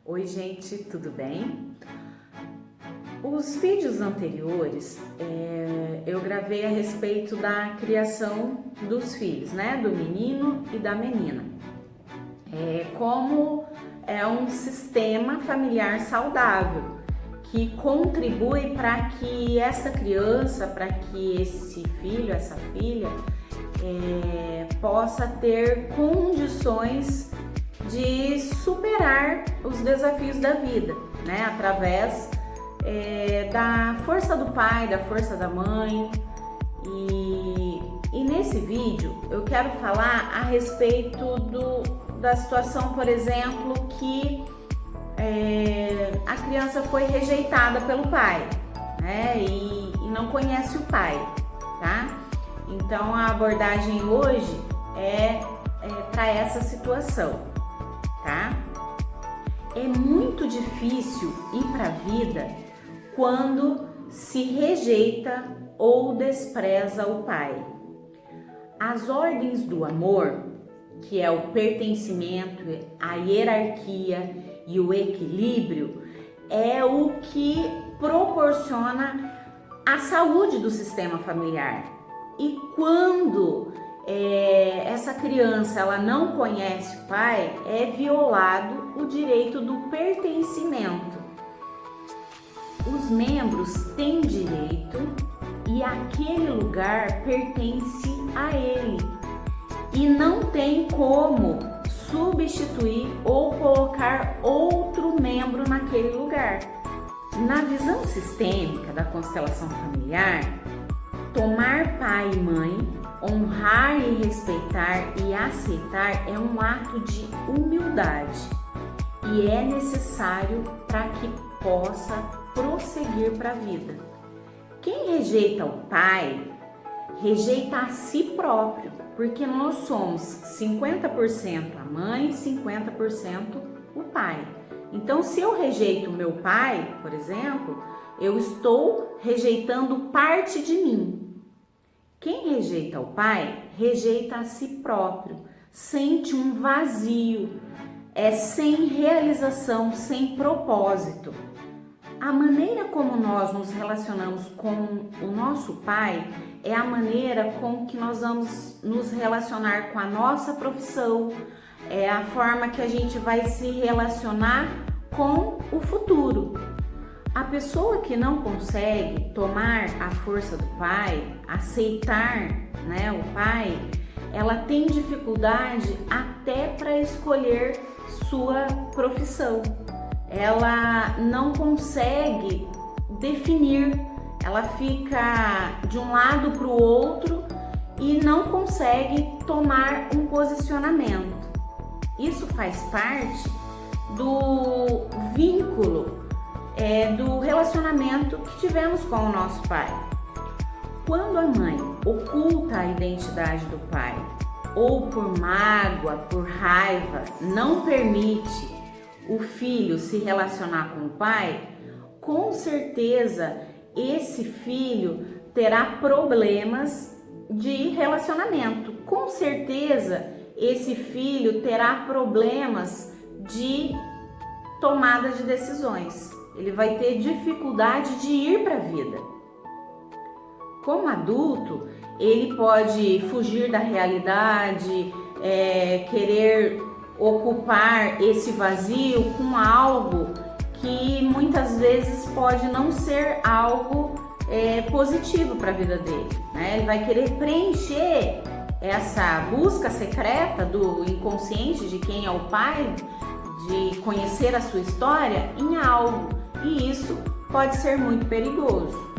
Oi, gente, tudo bem? Os vídeos anteriores eu gravei a respeito da criação dos filhos, né? Do menino e da menina. Como é um sistema familiar saudável que contribui para que essa criança, para que esse filho, essa filha, possa ter condições de superar os desafios da vida, né? Através da força do pai, da força da mãe. E nesse vídeo eu quero falar a respeito da situação, por exemplo, que a criança foi rejeitada pelo pai, né? E não conhece o pai, tá? Então a abordagem hoje é para essa situação, tá? É muito difícil ir para a vida quando se rejeita ou despreza o pai. As ordens do amor, que é o pertencimento, a hierarquia e o equilíbrio, é o que proporciona a saúde do sistema familiar. E quando essa criança ela não conhece o pai, é violado o direito do pertencimento. Os membros têm direito e aquele lugar pertence a ele e não tem como substituir ou colocar outro membro naquele lugar. Na visão sistêmica da constelação familiar, tomar pai e mãe, honrar e respeitar e aceitar é um ato de humildade e é necessário para que possa prosseguir para a vida. Quem rejeita o pai, rejeita a si próprio, porque nós somos 50% a mãe, 50% o pai. Então, se eu rejeito o meu pai, por exemplo, eu estou rejeitando parte de mim. Quem rejeita o pai, rejeita a si próprio, sente um vazio, é sem realização, sem propósito. A maneira como nós nos relacionamos com o nosso pai é a maneira com que nós vamos nos relacionar com a nossa profissão, é a forma que a gente vai se relacionar com o futuro. A pessoa que não consegue tomar a força do pai, aceitar, né, o pai, ela tem dificuldade até para escolher sua profissão. Ela não consegue definir, ela fica de um lado para o outro e não consegue tomar um posicionamento. Isso faz parte do vínculo, do relacionamento que tivemos com o nosso pai. Quando a mãe oculta a identidade do pai, ou por mágoa, por raiva, não permite o filho se relacionar com o pai, com certeza esse filho terá problemas de relacionamento. Com certeza esse filho terá problemas de tomada de decisões. Ele vai ter dificuldade de ir para a vida. Como adulto, ele pode fugir da realidade, querer ocupar esse vazio com algo que muitas vezes pode não ser algo positivo para a vida dele, né? Ele vai querer preencher essa busca secreta do inconsciente de quem é o pai, de conhecer a sua história em algo, e isso pode ser muito perigoso.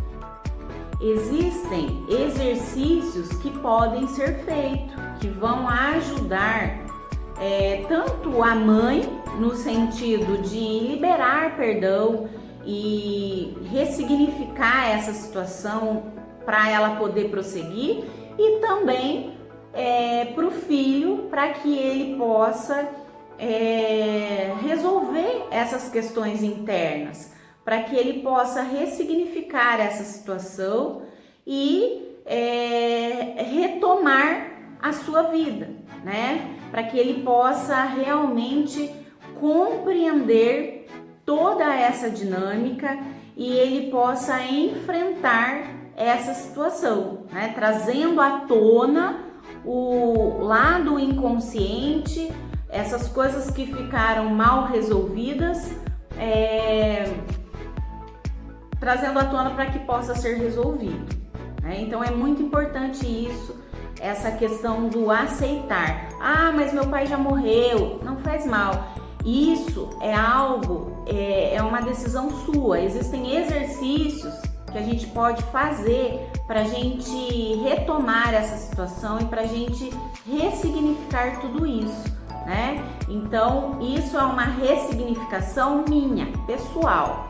Existem exercícios que podem ser feitos, que vão ajudar tanto a mãe no sentido de liberar perdão e ressignificar essa situação para ela poder prosseguir, e também para o filho, para que ele possa resolver essas questões internas, para que ele possa ressignificar essa situação e retomar a sua vida, né? Para que ele possa realmente compreender toda essa dinâmica e ele possa enfrentar essa situação, né? Trazendo à tona o lado inconsciente, essas coisas que ficaram mal resolvidas, trazendo à tona para que possa ser resolvido, né? Então é muito importante isso, essa questão do aceitar. Ah, mas meu pai já morreu, não faz mal. Isso é algo, é uma decisão sua. Existem exercícios que a gente pode fazer para a gente retomar essa situação e para a gente ressignificar tudo isso, né? Então, isso é uma ressignificação minha, pessoal,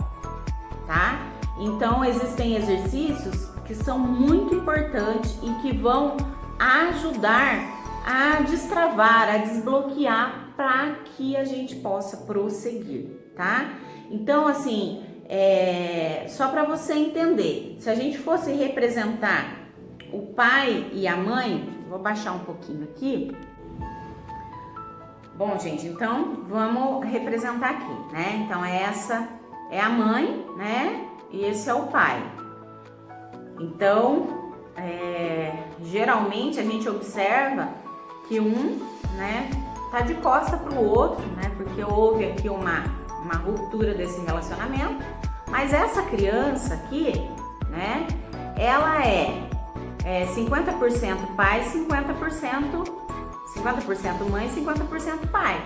tá? Então, existem exercícios que são muito importantes e que vão ajudar a destravar, a desbloquear para que a gente possa prosseguir, tá? Então, assim, só para você entender, se a gente fosse representar o pai e a mãe, vou baixar um pouquinho aqui. Bom, gente, então vamos representar aqui, né? Então essa é a mãe, né? E esse é o pai. Então, geralmente a gente observa que um, né, tá de costa para o outro, né? Porque houve aqui uma ruptura desse relacionamento. Mas essa criança aqui, né? Ela é 50% pai, 50% mãe, 50% pai,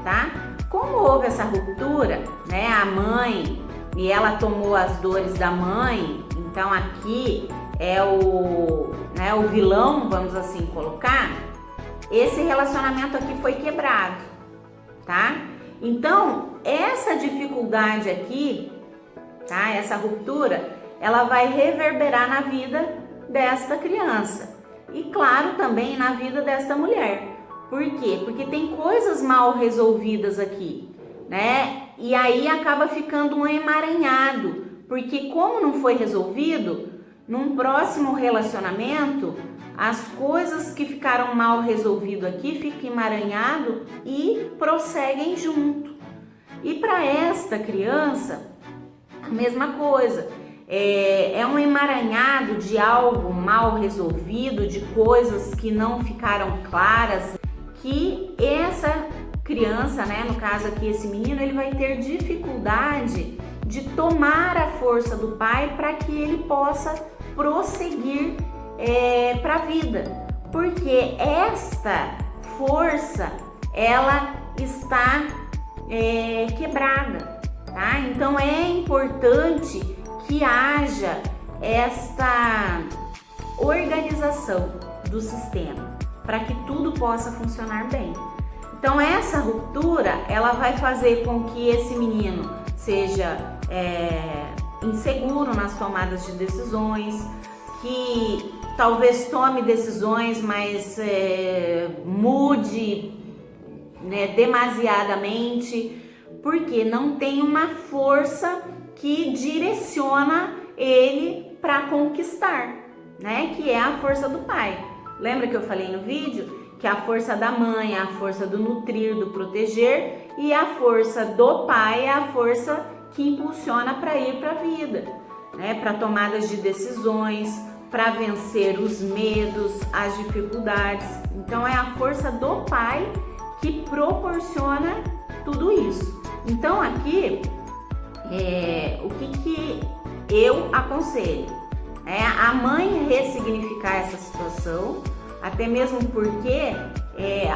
tá? Como houve essa ruptura, né? A mãe, e ela tomou as dores da mãe, então aqui é o vilão, vamos assim colocar. Esse relacionamento aqui foi quebrado, tá? Então, essa dificuldade aqui, tá? Essa ruptura, ela vai reverberar na vida desta criança e, claro, também na vida desta mulher. Por quê? Porque tem coisas mal resolvidas aqui, né? E aí acaba ficando um emaranhado, porque como não foi resolvido, num próximo relacionamento, as coisas que ficaram mal resolvidas aqui ficam emaranhado e prosseguem junto. E para esta criança, a mesma coisa. É um emaranhado de algo mal resolvido, de coisas que não ficaram claras, que essa criança, né, no caso aqui esse menino, ele vai ter dificuldade de tomar a força do pai para que ele possa prosseguir para a vida, porque esta força ela está quebrada, tá? Então é importante que haja esta organização do sistema para que tudo possa funcionar bem. Então essa ruptura ela vai fazer com que esse menino seja inseguro nas tomadas de decisões, que talvez tome decisões, mas mude, né, demasiadamente, porque não tem uma força que direciona ele para conquistar, né? Que é a força do pai. Lembra que eu falei no vídeo que a força da mãe é a força do nutrir, do proteger, e a força do pai é a força que impulsiona para ir para a vida, né? Para tomadas de decisões, para vencer os medos, as dificuldades. Então é a força do pai que proporciona tudo isso. Então aqui o que eu aconselho é a mãe ressignificar essa situação, até mesmo porque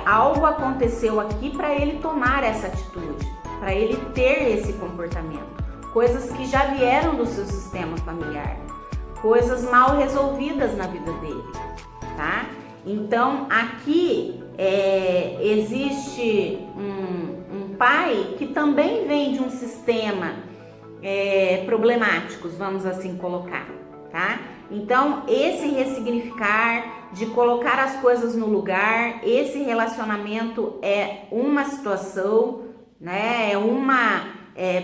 algo aconteceu aqui para ele tomar essa atitude, para ele ter esse comportamento, coisas que já vieram do seu sistema familiar, coisas mal resolvidas na vida dele, tá? Então aqui existe um pai que também vem de um sistema problemáticos, vamos assim colocar, tá? Então esse ressignificar, de colocar as coisas no lugar, esse relacionamento é uma situação, né? É uma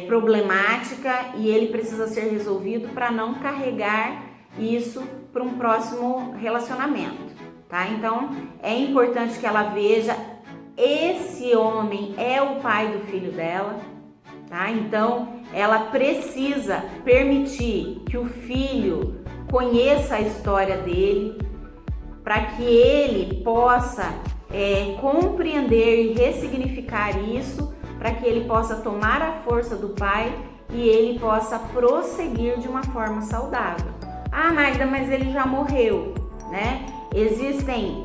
problemática e ele precisa ser resolvido para não carregar isso para um próximo relacionamento, tá? Então é importante que ela veja, esse homem é o pai do filho dela, tá? Então, ela precisa permitir que o filho conheça a história dele, para que ele possa compreender e ressignificar isso, para que ele possa tomar a força do pai e ele possa prosseguir de uma forma saudável. Ah, Magda, mas ele já morreu, né? Existem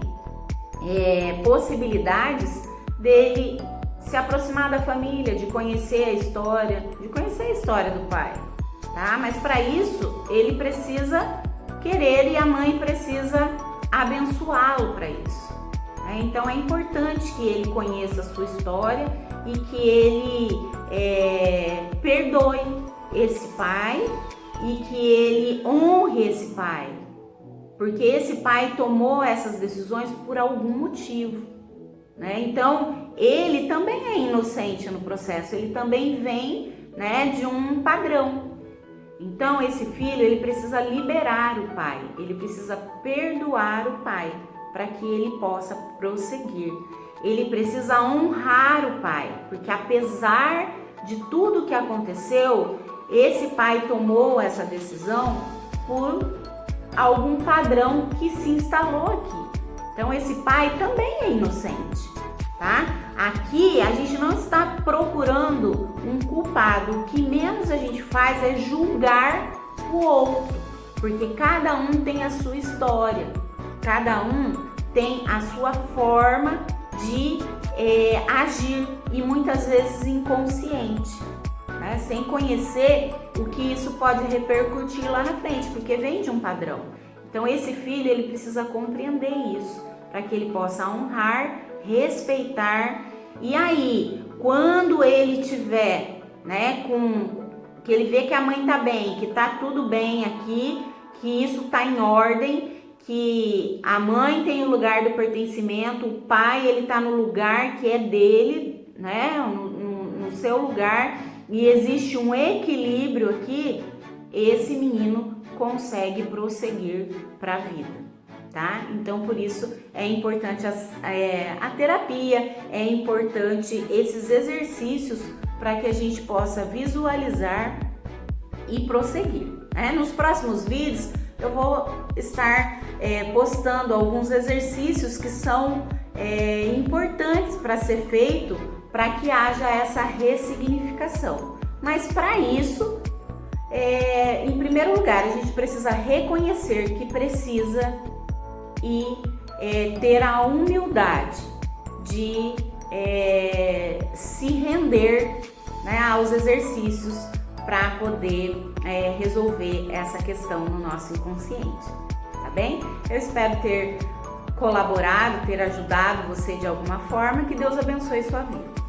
possibilidades dele se aproximar da família, de conhecer a história do pai, tá? Mas para isso ele precisa querer e a mãe precisa abençoá-lo para isso. Então é importante que ele conheça a sua história e que ele perdoe esse pai e que ele honre esse pai, porque esse pai tomou essas decisões por algum motivo, né? Então ele também é inocente no processo, ele também vem, né, de um padrão. Então esse filho ele precisa liberar o pai, ele precisa perdoar o pai para que ele possa prosseguir. Ele precisa honrar o pai, porque apesar de tudo que aconteceu, esse pai tomou essa decisão por algum padrão que se instalou aqui. Então esse pai também é inocente, tá? Aqui a gente não está procurando um culpado, o que menos a gente faz é julgar o outro, porque cada um tem a sua história, cada um tem a sua forma de agir e muitas vezes inconsciente, né? Sem conhecer o que isso pode repercutir lá na frente, porque vem de um padrão. Então esse filho ele precisa compreender isso para que ele possa honrar, respeitar, e aí quando ele tiver, né, que ele vê que a mãe tá bem, que tá tudo bem aqui, que isso tá em ordem, que a mãe tem o lugar do pertencimento, o pai ele tá no lugar que é dele, né, no seu lugar, e existe um equilíbrio aqui, esse menino consegue prosseguir para a vida, tá? Então por isso é importante a terapia, é importante esses exercícios para que a gente possa visualizar e prosseguir, né? Nos próximos vídeos eu vou estar postando alguns exercícios que são importantes para ser feito para que haja essa ressignificação. Mas para isso, em primeiro lugar, a gente precisa reconhecer que precisa e ter a humildade de se render, né, aos exercícios para poder resolver essa questão no nosso inconsciente, tá bem? Eu espero ter colaborado, ter ajudado você de alguma forma. Que Deus abençoe sua vida.